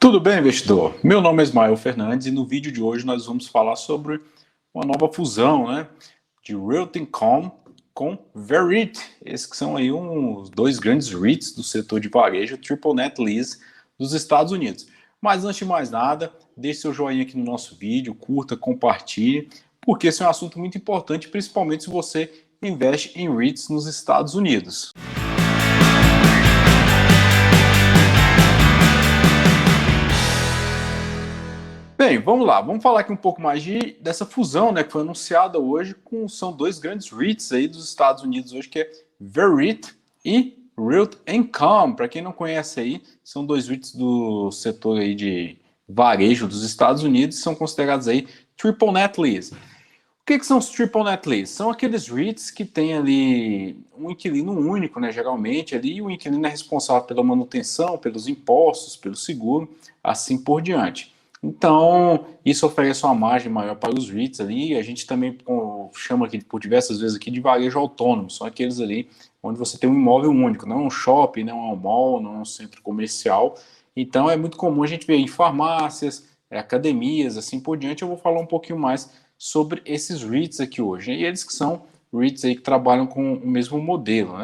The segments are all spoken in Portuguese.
Tudo bem, investidor? Meu nome é Ismael Fernandes e no vídeo de hoje nós vamos falar sobre uma nova fusão, de Realty Income com Verit. Esses que são aí dois grandes REITs do setor de varejo, Triple Net Lease dos Estados Unidos. Mas antes de mais nada, deixe seu joinha aqui no nosso vídeo, curta, compartilhe, porque esse é um assunto muito importante, principalmente se você investe em REITs nos Estados Unidos. Bem, vamos lá, vamos falar aqui um pouco mais dessa fusão, que foi anunciada hoje, são dois grandes REITs aí dos Estados Unidos hoje, que é Verit e Realty Income. Para quem não conhece aí, são dois REITs do setor aí de varejo dos Estados Unidos, são considerados aí Triple Net Lease. O que são os Triple Net Lease? São aqueles REITs que tem ali um inquilino único, geralmente, ali, e o inquilino é responsável pela manutenção, pelos impostos, pelo seguro, assim por diante. Então, isso oferece uma margem maior para os REITs ali. A gente também chama aqui por diversas vezes aqui de varejo autônomo. São aqueles ali onde você tem um imóvel único, não é um shopping, não é um mall, não é um centro comercial. Então, é muito comum a gente ver em farmácias, academias, assim por diante. Eu vou falar um pouquinho mais sobre esses REITs aqui hoje. E eles que são REITs aí que trabalham com o mesmo modelo,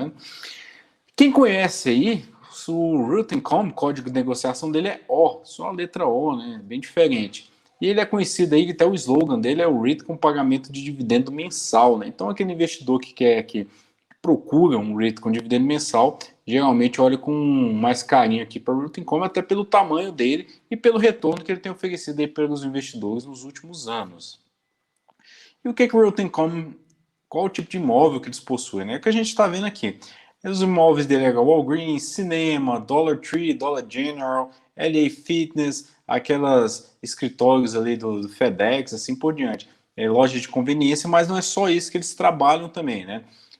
Quem conhece aí, o Realty Income, o código de negociação dele é O, só a letra O, bem diferente. E ele é conhecido aí, até o slogan dele é o REIT com pagamento de dividendo mensal, Então aquele investidor que procura um REIT com dividendo mensal, geralmente olha com mais carinho aqui para o Realty Income, até pelo tamanho dele e pelo retorno que ele tem oferecido aí para os investidores nos últimos anos. E o que o Realty Income, qual o tipo de imóvel que eles possuem, É o que a gente está vendo aqui. Os imóveis dele é Walgreens, cinema, Dollar Tree, Dollar General, LA Fitness, aquelas escritórios ali do FedEx, assim por diante. É loja de conveniência, mas não é só isso que eles trabalham também,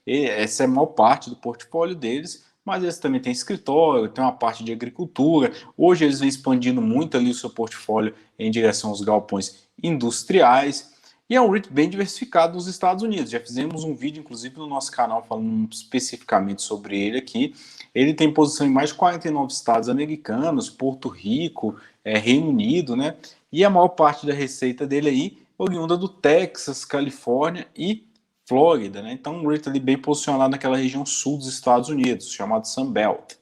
E essa é a maior parte do portfólio deles, mas eles também têm escritório, tem uma parte de agricultura. Hoje eles vêm expandindo muito ali o seu portfólio em direção aos galpões industriais. E é um REIT bem diversificado nos Estados Unidos. Já fizemos um vídeo, inclusive, no nosso canal falando especificamente sobre ele aqui. Ele tem posição em mais de 49 estados americanos, Porto Rico, Reino Unido, E a maior parte da receita dele aí oriunda do Texas, Califórnia e Flórida, Então, um REIT ali bem posicionado naquela região sul dos Estados Unidos, chamado Sunbelt.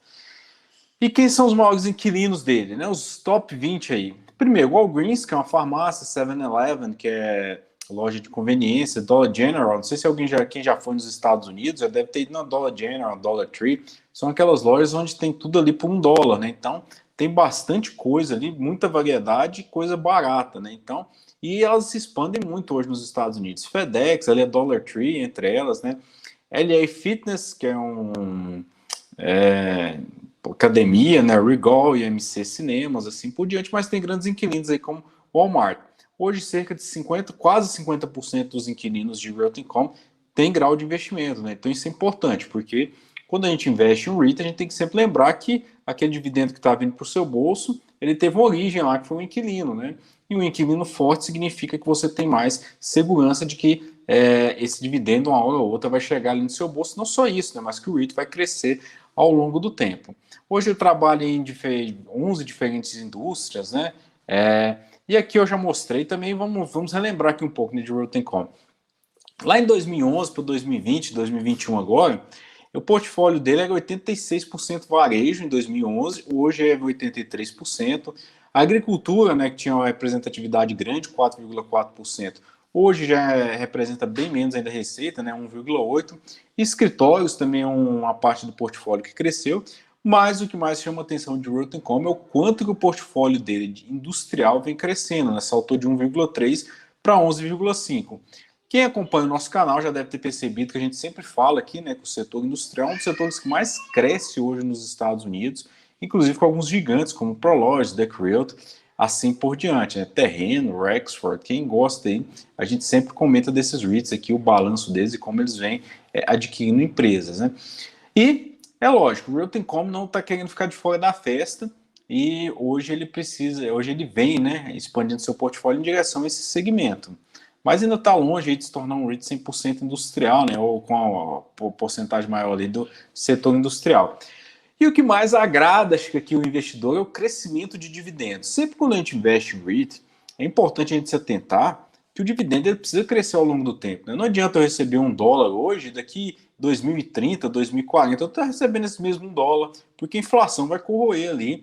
E quem são os maiores inquilinos dele, Os top 20 aí. Primeiro, Walgreens, que é uma farmácia, 7-Eleven, que é loja de conveniência, Dollar General, não sei se quem já foi nos Estados Unidos, já deve ter ido na Dollar General, Dollar Tree, são aquelas lojas onde tem tudo ali por $1, Então, tem bastante coisa ali, muita variedade, coisa barata, Então, e elas se expandem muito hoje nos Estados Unidos. FedEx, ali é Dollar Tree, entre elas, LA Fitness, que é academia, Regal e MC Cinemas, assim por diante, mas tem grandes inquilinos aí como Walmart. Hoje, cerca de 50, quase 50% dos inquilinos de Realty Income tem grau de investimento, Então isso é importante, porque quando a gente investe em um REIT, a gente tem que sempre lembrar que aquele dividendo que está vindo para o seu bolso, ele teve uma origem lá, que foi um inquilino, E um inquilino forte significa que você tem mais segurança de que esse dividendo, uma hora ou outra, vai chegar ali no seu bolso. Não só isso, mas que o REIT vai crescer ao longo do tempo. Hoje eu trabalho em 11 diferentes indústrias, e aqui eu já mostrei também, vamos relembrar aqui um pouco de Realty Income. Lá em 2011 para 2020, 2021 agora, o portfólio dele era 86% varejo em 2011, hoje é 83%. A agricultura, que tinha uma representatividade grande, 4,4%, hoje já representa bem menos ainda a receita, 1,8%. Escritórios também é uma parte do portfólio que cresceu, mas o que mais chama a atenção de Realty Income é o quanto que o portfólio dele de industrial vem crescendo, saltou de 1,3% para 11,5%. Quem acompanha o nosso canal já deve ter percebido que a gente sempre fala aqui, que o setor industrial é um dos setores que mais cresce hoje nos Estados Unidos, inclusive com alguns gigantes como Prologis, Decreal, assim por diante, Terreno, Rexford, quem gosta aí, a gente sempre comenta desses REITs aqui, o balanço deles e como eles vêm adquirindo empresas, E é lógico, o Realty Income não está querendo ficar de fora da festa e hoje ele vem, expandindo seu portfólio em direção a esse segmento. Mas ainda está longe de se tornar um REIT 100% industrial, ou com a porcentagem maior ali do setor industrial. E o que mais agrada, acho que aqui o investidor, é o crescimento de dividendos. Sempre quando a gente investe em REIT, é importante a gente se atentar que o dividendo ele precisa crescer ao longo do tempo. Né? Não adianta eu receber $1 hoje, daqui 2030, 2040, eu estou recebendo esse mesmo $1, porque a inflação vai corroer ali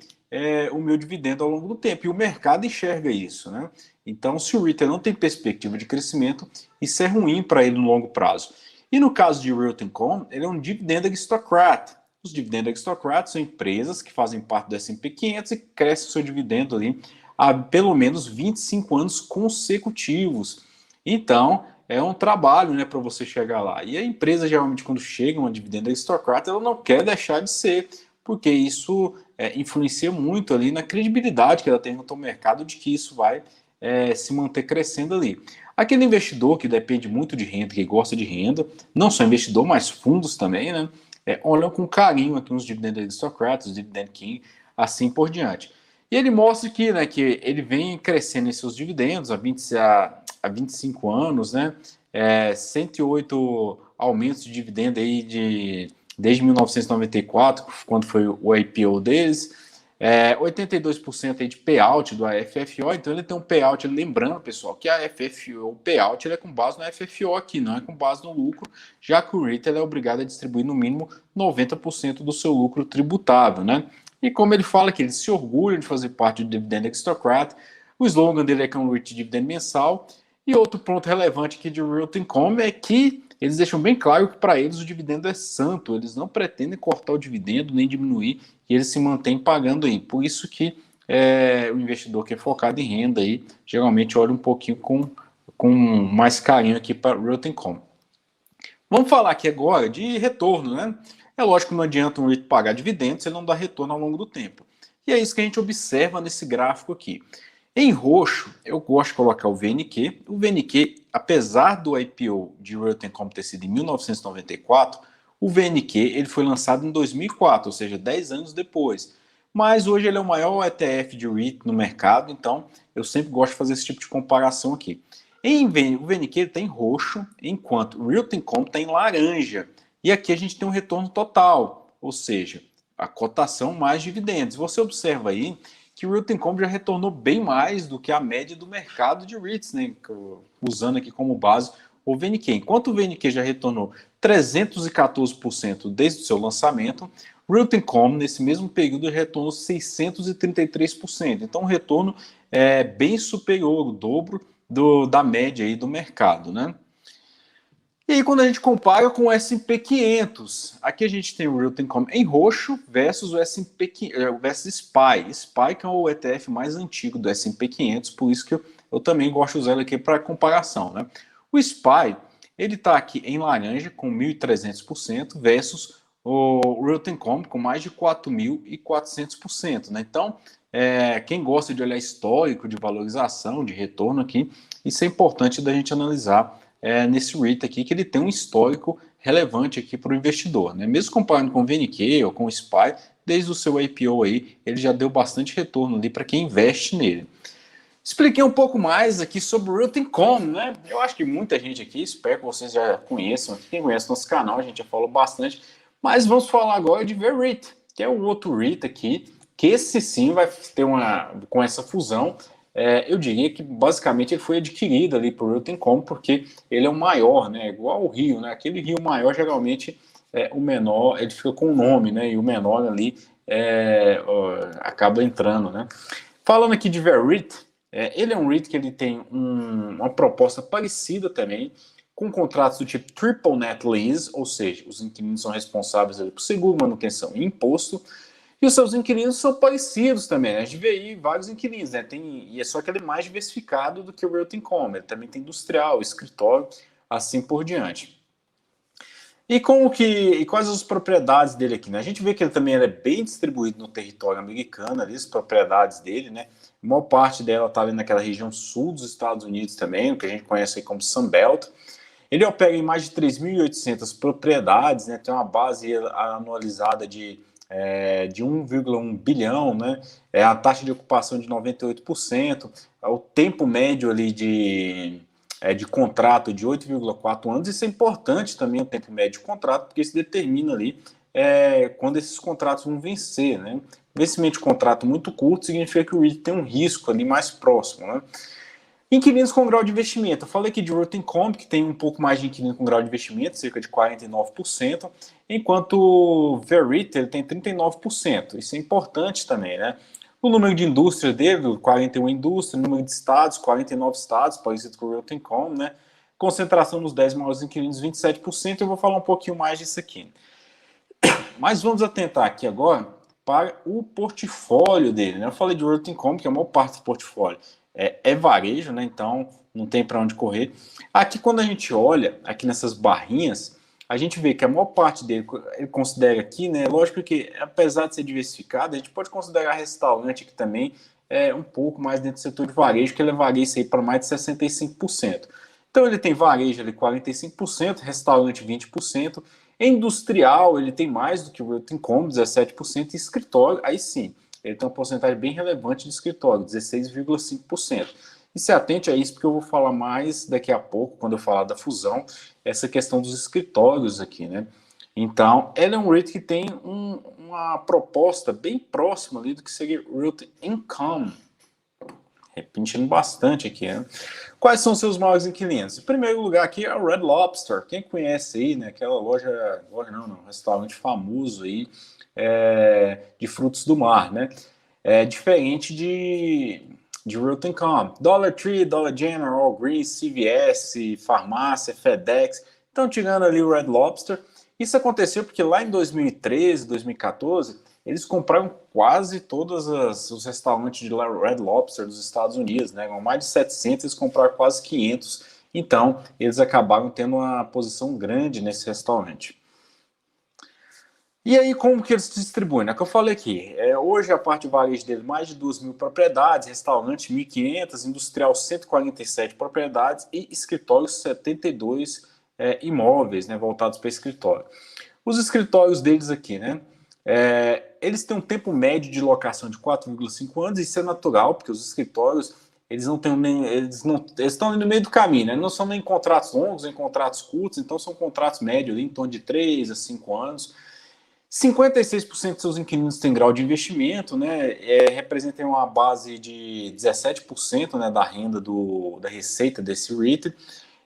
o meu dividendo ao longo do tempo. E o mercado enxerga isso. Né? Então, se o REIT não tem perspectiva de crescimento, isso é ruim para ele no longo prazo. E no caso de Realty Income, ele é um dividend aristocrat. Os dividendos aristocratas são empresas que fazem parte do S&P 500 e crescem o seu dividendo ali há pelo menos 25 anos consecutivos. Então, é um trabalho, né, para você chegar lá. E a empresa, geralmente, quando chega uma dividenda aristocrata, ela não quer deixar de ser, porque isso influencia muito ali na credibilidade que ela tem no mercado de que isso vai se manter crescendo ali. Aquele investidor que depende muito de renda, que gosta de renda, não só investidor, mas fundos também, né? Olham com carinho aqui nos dividendos aristocratas, os dividend king, assim por diante. E ele mostra que, né, que ele vem crescendo em seus dividendos há 25 anos, né? 108 aumentos de dividendo aí desde 1994, quando foi o IPO deles. 82% aí de payout do AFFO, então ele tem um payout, lembrando, pessoal, que a FFO, o payout ele é com base no FFO aqui, não é com base no lucro, já que o REIT é obrigado a distribuir no mínimo 90% do seu lucro tributável, né? E como ele fala que ele se orgulha de fazer parte do Dividend Aristocrat, o slogan dele é que é um REIT dividend mensal, e outro ponto relevante aqui de Realty Income é que eles deixam bem claro que para eles o dividendo é santo, eles não pretendem cortar o dividendo nem diminuir, e eles se mantêm pagando aí. Por isso que o investidor que é focado em renda aí, geralmente olha um pouquinho com mais carinho aqui para Realty Income. Vamos falar aqui agora de retorno, né? É lógico que não adianta um REIT pagar dividendos se ele não dá retorno ao longo do tempo. E é isso que a gente observa nesse gráfico aqui. Em roxo, eu gosto de colocar o VNQ. O VNQ, apesar do IPO de Realty Income ter sido em 1994, o VNQ ele foi lançado em 2004, ou seja, 10 anos depois. Mas hoje ele é o maior ETF de REIT no mercado, então eu sempre gosto de fazer esse tipo de comparação aqui. O VNQ está em roxo, enquanto o Realty Income está em laranja. E aqui a gente tem um retorno total, ou seja, a cotação mais dividendos. Você observa aí que o Realty Income já retornou bem mais do que a média do mercado de REITs, né? Usando aqui como base o VNQ. Enquanto o VNQ já retornou 314% desde o seu lançamento, o Realty Income, nesse mesmo período, retornou 633%. Então, o retorno é bem superior, o dobro da média aí do mercado, né? E aí, quando a gente compara com o S&P 500, aqui a gente tem o Realty Income em roxo versus o S&P 500, versus SPY. SPY que é o ETF mais antigo do S&P 500, por isso que eu também gosto de usar ele aqui para comparação, né? O SPY, ele está aqui em laranja com 1.300% versus o Realty Income com mais de 4.400%, né? Então, quem gosta de olhar histórico, de valorização, de retorno aqui, isso é importante da gente analisar nesse REIT aqui, que ele tem um histórico relevante aqui para o investidor, né? Mesmo comparando com o VNQ ou com o SPY, desde o seu IPO aí, ele já deu bastante retorno ali para quem investe nele. Expliquei um pouco mais aqui sobre o Realty Income, né? Eu acho que muita gente aqui, espero que vocês já conheçam, quem conhece nosso canal, a gente já falou bastante, mas vamos falar agora de VREIT, que é o outro REIT aqui, que esse sim vai ter com essa fusão, eu diria que basicamente ele foi adquirido ali por Realty Income, porque ele é o maior, né? Igual o Rio, né? Aquele Rio maior, geralmente, o menor, ele fica com o nome, né? E o menor ali acaba entrando, né? Falando aqui de VREIT, ele é um REIT que ele tem uma proposta parecida também, com contratos do tipo Triple Net Lease, ou seja, os inquilinos são responsáveis ali por seguro, manutenção e imposto, e os seus inquilinos são parecidos também, né? A gente vê aí vários inquilinos, né? E é só que ele é mais diversificado do que o Realty Income, ele também tem industrial, escritório, assim por diante. E quais as propriedades dele aqui, né? A gente vê que ele também é bem distribuído no território americano, ali, as propriedades dele, né? A maior parte dela está ali naquela região sul dos Estados Unidos também, o que a gente conhece aí como Sunbelt. Ele opera em mais de 3.800 propriedades, né? Tem uma base anualizada de 1,1 bilhão, né? A taxa de ocupação de 98%, o tempo médio ali de contrato de 8,4 anos. Isso é importante também, o tempo médio de contrato, porque isso determina ali quando esses contratos vão vencer, né? Vencimento de contrato muito curto significa que o REIT tem um risco ali mais próximo, né? Inquilinos com grau de investimento. Eu falei aqui de Realty Income, que tem um pouco mais de inquilino com grau de investimento, cerca de 49%, enquanto o VEREIT ele tem 39%. Isso é importante também, né? O número de indústrias dele, 41 indústrias, o número de estados, 49 estados, parecido com o Realty Income, né? Concentração nos 10 maiores inquilinos, 27%. Eu vou falar um pouquinho mais disso aqui. Mas vamos atentar aqui agora para o portfólio dele, né? Eu falei de Realty Income, que é a maior parte do portfólio é varejo, né? Então não tem para onde correr. Aqui, quando a gente olha aqui nessas barrinhas, a gente vê que a maior parte dele, ele considera aqui, né? Lógico que, apesar de ser diversificado, a gente pode considerar restaurante aqui também um pouco mais dentro do setor de varejo, que ele levaria isso aí para mais de 65%. Então ele tem varejo ali 45%, restaurante 20%, industrial ele tem mais do que o Realty Income, 17%, e escritório, aí sim, ele tem uma porcentagem bem relevante de escritório, 16,5%. E se atente a isso, porque eu vou falar mais daqui a pouco, quando eu falar da fusão, essa questão dos escritórios aqui, né? Então, ela é um REIT que tem uma proposta bem próxima ali do que seria Realty Income. Repetindo bastante aqui, né? Quais são seus maiores inquilinos? Em primeiro lugar aqui é o Red Lobster. Quem conhece aí, né? Aquela loja não, restaurante famoso aí de frutos do mar, né? É diferente de Realty Income. Dollar Tree, Dollar General, Walgreens, CVS, farmácia, FedEx. Então, tirando ali o Red Lobster. Isso aconteceu porque lá em 2013, 2014, eles compraram quase todos os restaurantes de Red Lobster dos Estados Unidos, né? Mais de 700, eles compraram quase 500. Então, eles acabaram tendo uma posição grande nesse restaurante. E aí, como que eles se distribuem? É o que eu falei aqui. Hoje, a parte de varejo dele, mais de 2.000 propriedades, restaurante 1.500, industrial 147 propriedades e escritórios 72 imóveis, né, voltados para escritório. Os escritórios deles aqui, né? Eles têm um tempo médio de locação de 4,5 anos, e isso é natural, porque os escritórios eles não têm nem, eles estão ali no meio do caminho, né? Não são nem contratos longos, nem contratos curtos, então são contratos médios ali, em torno de 3 a 5 anos. 56% dos seus inquilinos têm grau de investimento, né? Representam uma base de 17%, né, da renda da receita desse REIT.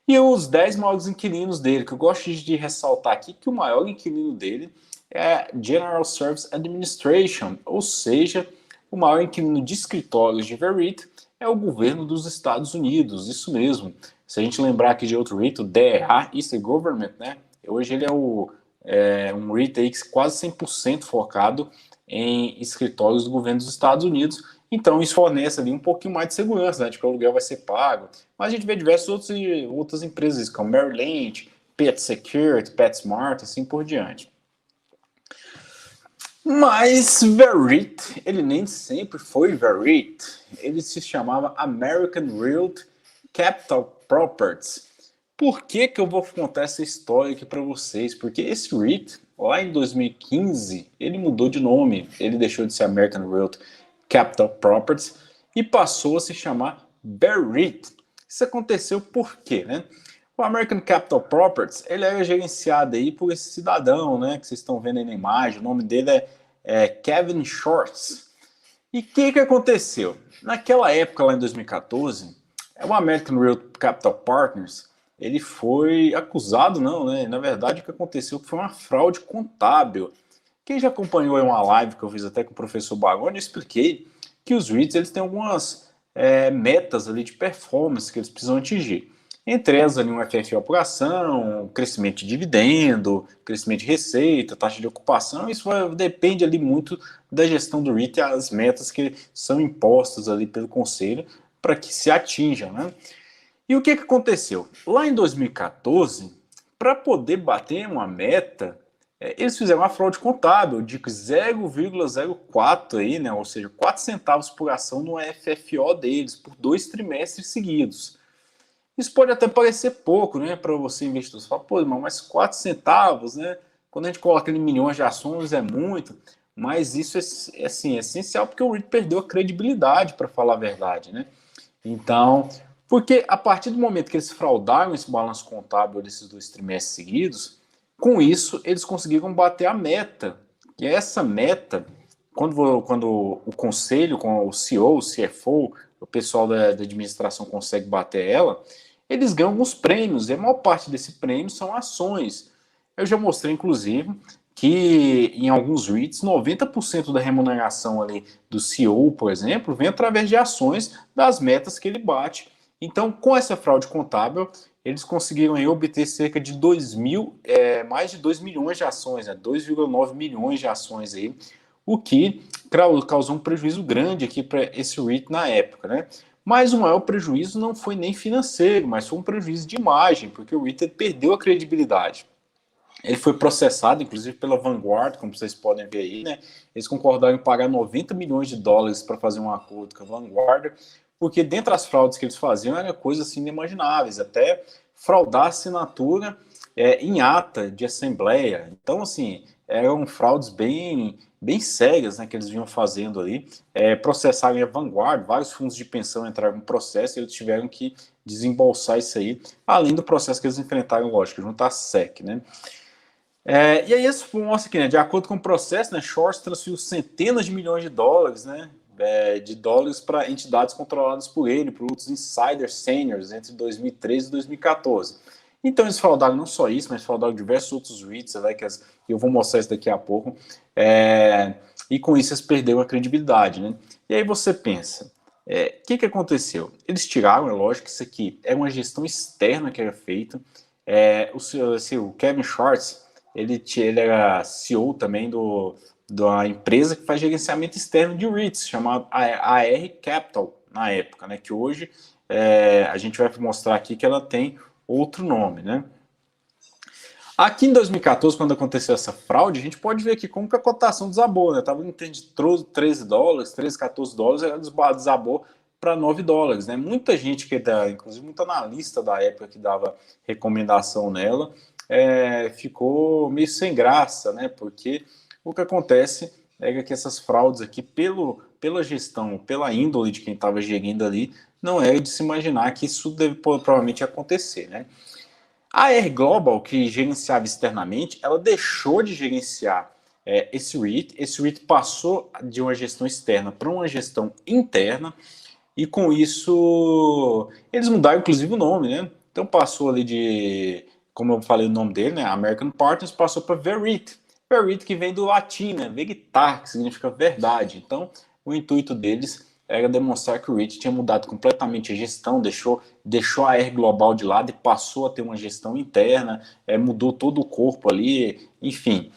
E os 10 maiores inquilinos dele, que eu gosto de ressaltar aqui, que o maior inquilino dele é General Service Administration, ou seja, o maior inquilino de escritórios de VEREIT é o governo dos Estados Unidos, isso mesmo. Se a gente lembrar aqui de outro REIT, o DRA, Eastern Government, né? Hoje ele é um REIT aí quase 100% focado em escritórios do governo dos Estados Unidos. Então isso fornece ali um pouquinho mais de segurança, né? De que o aluguel vai ser pago. Mas a gente vê diversas outras empresas, como Merrill Lynch, Pet Security, PetSmart, assim por diante. Mas VEREIT, ele nem sempre foi VEREIT. Ele se chamava American Realty Capital Properties. Por que eu vou contar essa história aqui para vocês? Porque esse REIT, lá em 2015, ele mudou de nome. Ele deixou de ser American Realty Capital Properties e passou a se chamar VEREIT. Isso aconteceu por quê, né? O American Capital Properties, ele era gerenciado aí por esse cidadão, né, que vocês estão vendo aí na imagem. O nome dele é Kevin Shorts. E o que aconteceu? Naquela época, lá em 2014, o American Realty Capital Partners, ele foi acusado, não, né? Na verdade, o que aconteceu foi uma fraude contábil. Quem já acompanhou uma live que eu fiz até com o professor Baroni, eu expliquei que os REITs eles têm algumas metas ali de performance que eles precisam atingir. Entre elas, ali, um FFO por ação, crescimento de dividendo, crescimento de receita, taxa de ocupação. Isso depende ali muito da gestão do REIT e as metas que são impostas ali pelo conselho para que se atinjam, né? E o que aconteceu? Lá em 2014, para poder bater uma meta, eles fizeram uma fraude contábil de 0,04 aí, né? Ou seja, 4 centavos por ação no FFO deles por 2 trimestres seguidos. Isso pode até parecer pouco, né, para você investidor. Você fala, pô, mas 4 centavos, né? Quando a gente coloca em milhões de ações é muito, mas isso é essencial porque o REIT perdeu a credibilidade, para falar a verdade, né? Então, porque a partir do momento que eles fraudaram esse balanço contábil desses 2 trimestres seguidos, Com isso, eles conseguiram bater a meta. E essa meta, quando o conselho, com o CEO, o CFO, o pessoal da administração consegue bater ela, eles ganham alguns prêmios. E a maior parte desse prêmio são ações. Eu já mostrei, inclusive, que em alguns REITs, 90% da remuneração ali do CEO, por exemplo, vem através de ações das metas que ele bate. Então, com essa fraude contábil, eles conseguiram aí obter cerca de mais de 2 milhões de ações, né? 2,9 milhões de ações aí, o que causou um prejuízo grande aqui para esse REIT na época, né? Mas o maior prejuízo não foi nem financeiro, mas foi um prejuízo de imagem, porque o REIT perdeu a credibilidade. Ele foi processado, inclusive, pela Vanguard, como vocês podem ver aí, né? Eles concordaram em pagar 90 milhões de dólares para fazer um acordo com a Vanguard, porque dentre as fraudes que eles faziam eram coisas assim inimagináveis, até fraudar assinatura em ata de assembleia. Então, assim, eram fraudes bem sérias, né, que eles vinham fazendo ali. Processaram a Vanguard, vários fundos de pensão entraram no processo e eles tiveram que desembolsar isso aí, além do processo que eles enfrentaram, lógico, junto à SEC, né? E aí isso mostra aqui, né, de acordo com o processo, né, Shorts transferiu centenas de milhões de dólares, né, para entidades controladas por ele, por outros insiders seniors entre 2013 e 2014. Então eles fraudaram não só isso, mas fraudaram diversos outros REITs, né, eu vou mostrar isso daqui a pouco, e com isso eles perderam a credibilidade, né. E aí você pensa, o que aconteceu? Eles tiraram, é lógico que isso aqui é uma gestão externa que era feita, o Kevin Shorts, ele era CEO também da empresa que faz gerenciamento externo de REITs, chamada AR Capital, na época, né? Que hoje a gente vai mostrar aqui que ela tem outro nome, né? Aqui em 2014, quando aconteceu essa fraude, a gente pode ver aqui como que a cotação desabou, né? Estava em de 13 dólares, 13, 14 dólares, ela desabou para 9 dólares, né? Muita gente inclusive muito analista da época que dava recomendação nela, ficou meio sem graça, né? Porque o que acontece é que essas fraudes aqui, pela gestão, pela índole de quem estava gerindo ali, não era de se imaginar que isso deve provavelmente acontecer, né? A Air Global, que gerenciava externamente, ela deixou de gerenciar esse REIT. Esse REIT passou de uma gestão externa para uma gestão interna, e com isso eles mudaram inclusive o nome, né? Então passou ali como eu falei o nome dele, né? American Partners, passou para VERIT. VERIT que vem do latim, né? Veritar, que significa verdade. Então o intuito deles era demonstrar que o REIT tinha mudado completamente a gestão, deixou a R Global de lado e passou a ter uma gestão interna, mudou todo o corpo ali, enfim.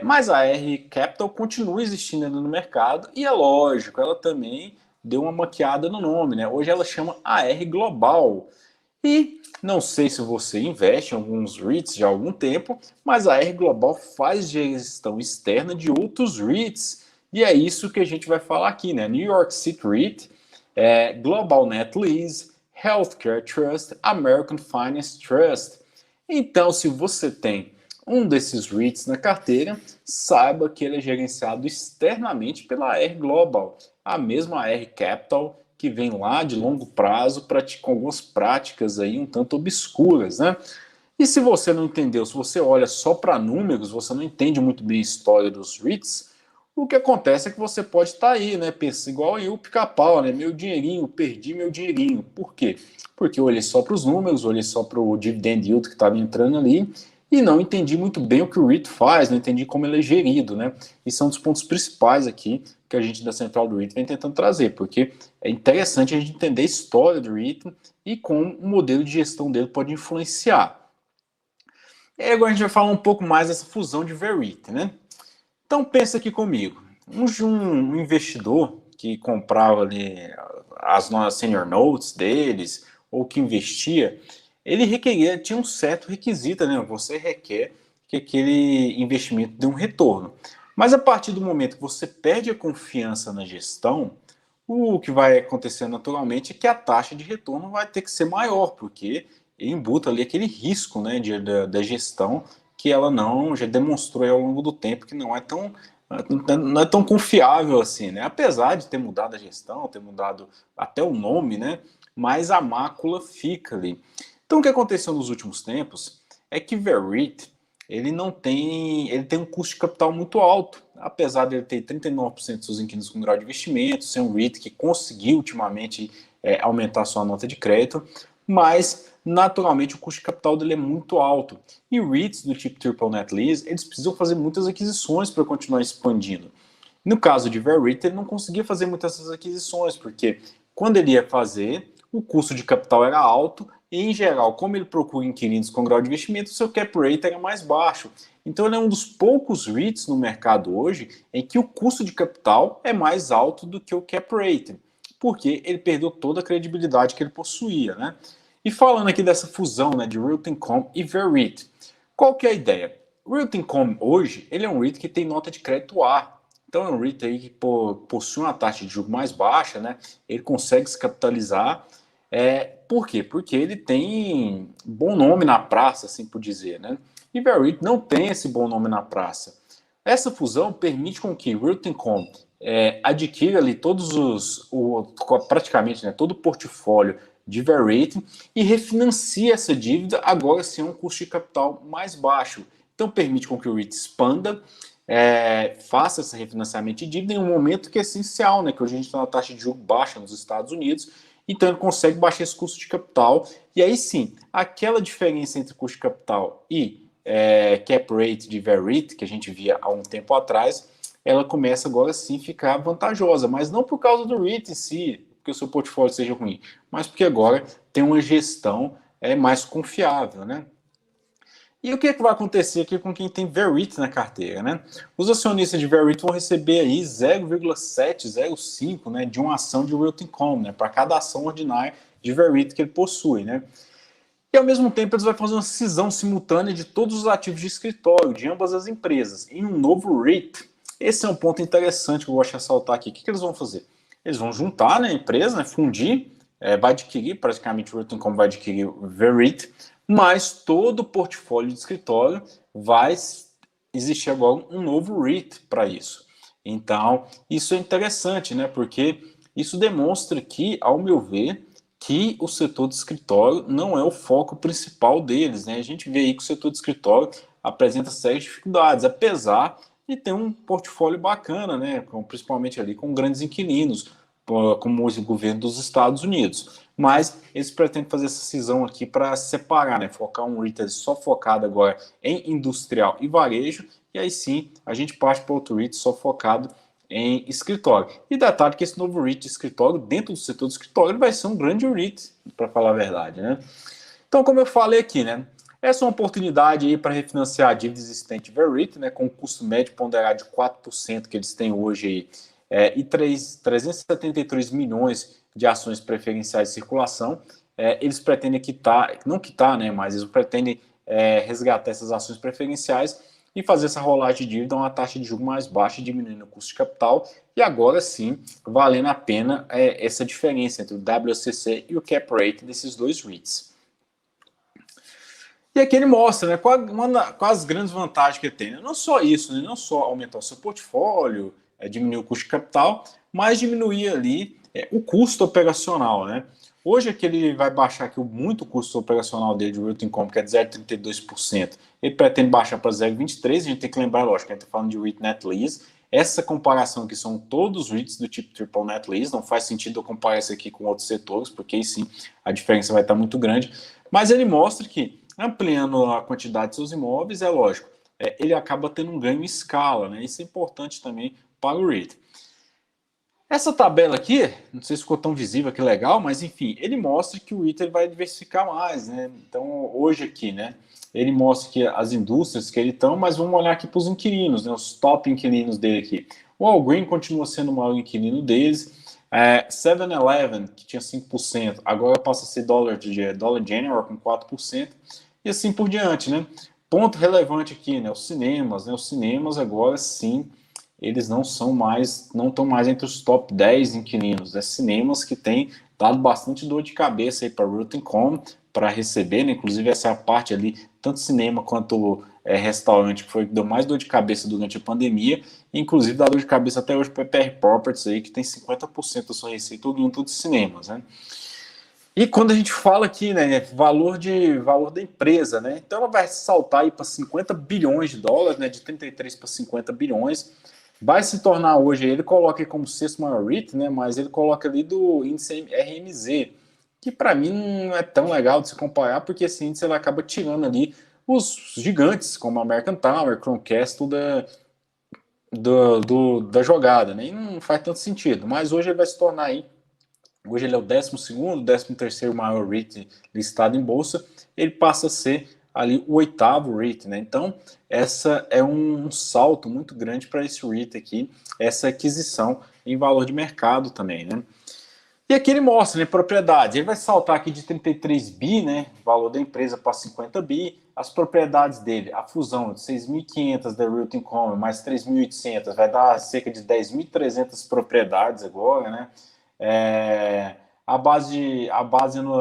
Mas a R Capital continua existindo no mercado e é lógico, ela também deu uma maquiada no nome, né? Hoje ela chama AR Global. E não sei se você investe em alguns REITs já há algum tempo, mas a R Global faz gestão externa de outros REITs. E é isso que a gente vai falar aqui, né? New York City REIT, Global Net Lease, Healthcare Trust, American Finance Trust. Então, se você tem um desses REITs na carteira, saiba que ele é gerenciado externamente pela R Global, a mesma R Capital que vem lá de longo prazo, com algumas práticas aí um tanto obscuras, né? E se você não entendeu, se você olha só para números, você não entende muito bem a história dos REITs, o que acontece é que você pode estar aí, né? Pensa igual eu, pica-pau, né? Meu dinheirinho, perdi meu dinheirinho. Por quê? Porque eu olhei só para os números, olhei só para o dividend yield que estava entrando ali e não entendi muito bem o que o REIT faz, não entendi como ele é gerido, né? E são dos pontos principais aqui que a gente da Central do REIT vem tentando trazer, porque é interessante a gente entender a história do REIT e como o modelo de gestão dele pode influenciar. E aí agora a gente vai falar um pouco mais dessa fusão de VERIT, né? Então pensa aqui comigo, um investidor que comprava ali as nossas senior notes deles, ou que investia, ele tinha um certo requisito, né? Você requer que aquele investimento dê um retorno. Mas a partir do momento que você perde a confiança na gestão, o que vai acontecer naturalmente é que a taxa de retorno vai ter que ser maior, porque embuta ali aquele risco, né, da gestão que ela não já demonstrou ao longo do tempo que não é tão confiável assim, né? Apesar de ter mudado a gestão, ter mudado até o nome, né? Mas a mácula fica ali. Então o que aconteceu nos últimos tempos é que VERIT ele tem um custo de capital muito alto, apesar de ele ter 39% dos seus inquilinos com grau de investimento, ser um REIT que conseguiu ultimamente aumentar sua nota de crédito, mas naturalmente o custo de capital dele é muito alto. E REITs do tipo Triple Net Lease, eles precisam fazer muitas aquisições para continuar expandindo. No caso de VEREIT, ele não conseguia fazer muitas dessas aquisições, porque quando ele ia fazer, o custo de capital era alto e, em geral, como ele procura inquilinos com grau de investimento, o seu cap rate era mais baixo. Então, ele é um dos poucos REITs no mercado hoje em que o custo de capital é mais alto do que o cap rate, porque ele perdeu toda a credibilidade que ele possuía, né? E falando aqui dessa fusão, né, de Realty Income e VEREIT, qual que é a ideia? O Realty Income hoje, ele é um REIT que tem nota de crédito A. Então é um REIT aí que possui uma taxa de juros mais baixa, né? Ele consegue se capitalizar. Por quê? Porque ele tem bom nome na praça, assim por dizer, né? E VEREIT não tem esse bom nome na praça. Essa fusão permite com que o Realty Income adquira ali praticamente, né, todo o portfólio de VEREIT e refinancie essa dívida agora sem um custo de capital mais baixo. Então permite com que o REIT expanda, faça esse refinanciamento de dívida em um momento que é essencial, né? Que hoje a gente está na taxa de juros baixa nos Estados Unidos, então ele consegue baixar esse custo de capital, e aí sim, aquela diferença entre custo de capital e cap rate de VEREIT, que a gente via há um tempo atrás, ela começa agora sim a ficar vantajosa, mas não por causa do REIT em si, porque o seu portfólio seja ruim, mas porque agora tem uma gestão mais confiável, né? E o que, que vai acontecer aqui com quem tem VEREIT na carteira, né? Os acionistas de VEREIT vão receber aí 0,705, né, de uma ação de Realty Income, né, para cada ação ordinária de VEREIT que ele possui, né? E ao mesmo tempo eles vão fazer uma cisão simultânea de todos os ativos de escritório de ambas as empresas em um novo REIT. Esse é um ponto interessante que eu gosto de ressaltar aqui. O que, que eles vão fazer? Eles vão juntar, né, a empresa, né, fundir, vai adquirir, praticamente o Realty Income vai adquirir o VEREIT, mas todo o portfólio de escritório vai existir agora um novo REIT para isso. Então, isso é interessante, né? Porque isso demonstra que, ao meu ver, que o setor de escritório não é o foco principal deles, né? A gente vê aí que o setor de escritório apresenta sérias dificuldades, apesar de ter um portfólio bacana, né? Principalmente ali com grandes inquilinos, como o governo dos Estados Unidos. Mas eles pretendem fazer essa cisão aqui para separar, né? Focar um REIT só focado agora em industrial e varejo, e aí sim a gente parte para outro REIT só focado em escritório. E detalhe que esse novo REIT de escritório, dentro do setor do escritório, ele vai ser um grande REIT, para falar a verdade, né? Então, como eu falei aqui, né? Essa é uma oportunidade aí para refinanciar a dívida existente VEREIT, né? Com o custo médio ponderado de 4% que eles têm hoje aí, e 373 milhões de ações preferenciais de circulação. Eles pretendem quitar, não quitar, né? Mas eles pretendem resgatar essas ações preferenciais e fazer essa rolagem de dívida a uma taxa de juros mais baixa, diminuindo o custo de capital, e agora sim, valendo a pena essa diferença entre o WACC e o cap rate desses dois REITs. E aqui ele mostra, né, quais as grandes vantagens que ele tem. Né? Não só isso, né, não só aumentar o seu portfólio, diminuir o custo de capital, mas diminuir ali o custo operacional, né? Hoje aqui ele vai baixar aqui muito o custo operacional dele de Realty Income, que é de 0,32%. Ele pretende baixar para 0,23%. A gente tem que lembrar, lógico, que a gente está falando de REIT Net Lease. Essa comparação aqui são todos os REITs do tipo Triple Net Lease. Não faz sentido eu comparar isso aqui com outros setores, porque aí sim a diferença vai estar muito grande. Mas ele mostra que, ampliando a quantidade de seus imóveis, é lógico, ele acaba tendo um ganho em escala, né? Isso é importante também para o REIT. Essa tabela aqui, não sei se ficou tão visível, que legal, mas enfim, ele mostra que o REIT vai diversificar mais, né? Então, hoje aqui, né, ele mostra que as indústrias que ele estão, mas vamos olhar aqui para os inquilinos, né, os top inquilinos dele aqui. O Walgreens continua sendo o maior inquilino deles, 7-Eleven, que tinha 5%, agora passa a ser Dollar General com 4%, e assim por diante, né? Ponto relevante aqui, né, os cinemas agora sim, eles não estão mais entre os top 10 inquilinos. Cinemas que têm dado bastante dor de cabeça aí para o Realty Income, para receber, né? Inclusive essa é a parte ali, tanto cinema quanto restaurante, que foi que deu mais dor de cabeça durante a pandemia, inclusive dá dor de cabeça até hoje para a PR Properties aí, que tem 50% da sua receita oriunda de cinemas, né? E quando a gente fala aqui, né, valor da empresa, né? Então ela vai saltar aí para 50 bilhões de dólares, né, de 33 para 50 bilhões. Vai se tornar hoje, ele coloca aí como sexto maior REIT, né, mas ele coloca ali do índice RMZ, que para mim não é tão legal de se comparar, porque esse índice ele acaba tirando ali os gigantes, como a American Tower, Chromecast, da jogada, né? E não faz tanto sentido. Mas hoje ele vai se tornar aí. Hoje ele é o 12º, 13º maior REIT listado em bolsa. Ele passa a ser ali o 8º REIT, né? Então, essa é um salto muito grande para esse REIT aqui, essa aquisição em valor de mercado também, né? E aqui ele mostra, né, propriedades. Ele vai saltar aqui de 33 bi, né, valor da empresa, para 50 bi. As propriedades dele, a fusão de 6.500 da Realty Income mais 3.800, vai dar cerca de 10.300 propriedades agora, né? A base no,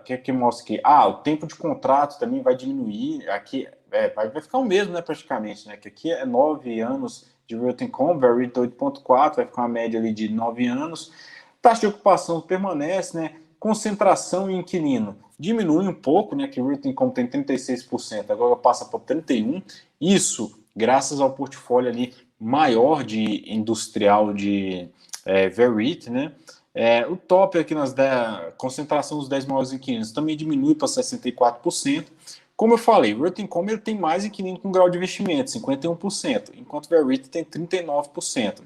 que mostra aqui. O tempo de contrato também vai diminuir. Aqui vai ficar o mesmo, né, praticamente, né? Que aqui é 9 anos de Realty Income, Realty 8.4, vai ficar uma média ali de 9 anos. Taxa de ocupação permanece, né? Concentração em inquilino diminui um pouco, né? Que o Realty Income tem 36%, agora passa para 31%. Isso graças ao portfólio ali maior de industrial de VEREIT, né? O top aqui concentração dos 10 maiores inquilinos também diminui para 64%. Como eu falei, o Realty Income ele tem mais inquilino com grau de investimento, 51%, enquanto o VEREIT tem 39%.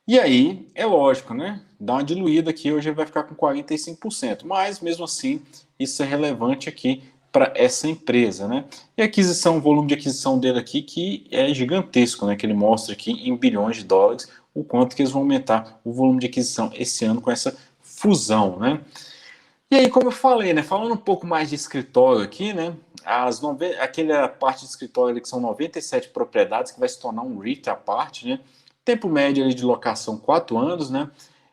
E aí, é lógico, né? Dá uma diluída aqui, hoje ele vai ficar com 45%. Mas, mesmo assim, isso é relevante aqui para essa empresa, né? E a aquisição, o volume de aquisição dele aqui, que é gigantesco, né? Que ele mostra aqui em bilhões de dólares, o quanto que eles vão aumentar o volume de aquisição esse ano com essa fusão, né? E aí, como eu falei, né? Falando um pouco mais de escritório aqui, né? Aquela parte de escritório ali que são 97 propriedades, que vai se tornar um REIT à parte, né? Tempo médio ali de locação 4 anos, né?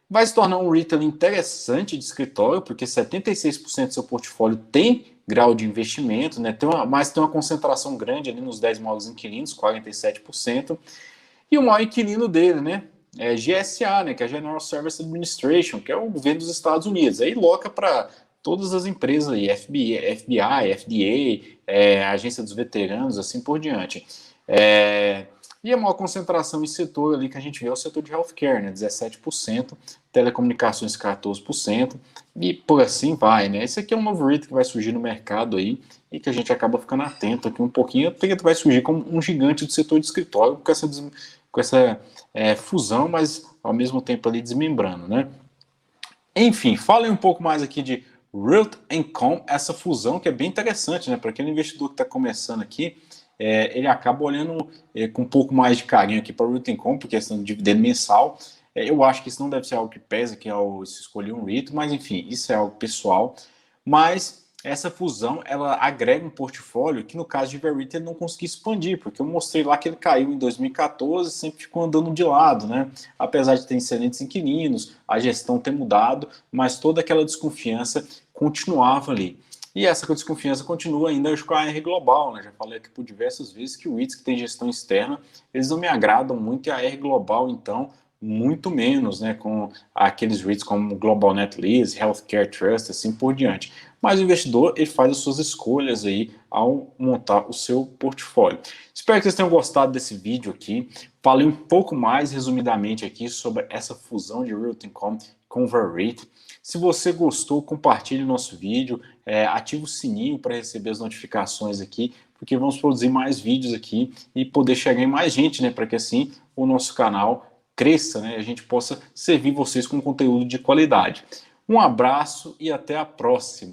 Vai se tornar um REIT ali interessante de escritório, porque 76% do seu portfólio tem grau de investimento, né? Mas tem uma concentração grande ali nos 10 maiores inquilinos, 47%. E o maior inquilino dele, né? É GSA, né? Que é General Service Administration, que é o governo dos Estados Unidos. Aí loca para todas as empresas aí, FBI, FDA, Agência dos Veteranos, assim por diante. E a maior concentração em setor ali que a gente vê é o setor de healthcare, né? 17%, telecomunicações 14%, e por assim vai, né? Esse aqui é um novo REIT que vai surgir no mercado aí e que a gente acaba ficando atento aqui um pouquinho, porque vai surgir como um gigante do setor de escritório com essa fusão, mas ao mesmo tempo ali desmembrando, né? Enfim, falem um pouco mais aqui de Realty Income, essa fusão que é bem interessante, né? Para aquele investidor que está começando aqui, ele acaba olhando com um pouco mais de carinho aqui para o Realty Income, porque questão de dividendo mensal. Eu acho que isso não deve ser algo que pesa, que é se escolher um REIT, mas enfim, isso é algo pessoal. Mas essa fusão, ela agrega um portfólio que no caso de VEREIT ele não conseguiu expandir, porque eu mostrei lá que ele caiu em 2014 e sempre ficou andando de lado, né? Apesar de ter excelentes inquilinos, a gestão ter mudado, mas toda aquela desconfiança continuava ali. E essa desconfiança continua ainda com a AR Global, né? Já falei aqui por diversas vezes que o REITs que tem gestão externa, eles não me agradam muito, e a AR Global, então, muito menos, né? Com aqueles REITs como Global Net Lease, Healthcare Trust, assim por diante. Mas o investidor, ele faz as suas escolhas aí ao montar o seu portfólio. Espero que vocês tenham gostado desse vídeo aqui. Falei um pouco mais resumidamente aqui sobre essa fusão de Realty Income com VEREIT. Se você gostou, compartilhe o nosso vídeo, ative o sininho para receber as notificações aqui, porque vamos produzir mais vídeos aqui e poder chegar em mais gente, né? Para que assim o nosso canal cresça, né? A gente possa servir vocês com conteúdo de qualidade. Um abraço e até a próxima.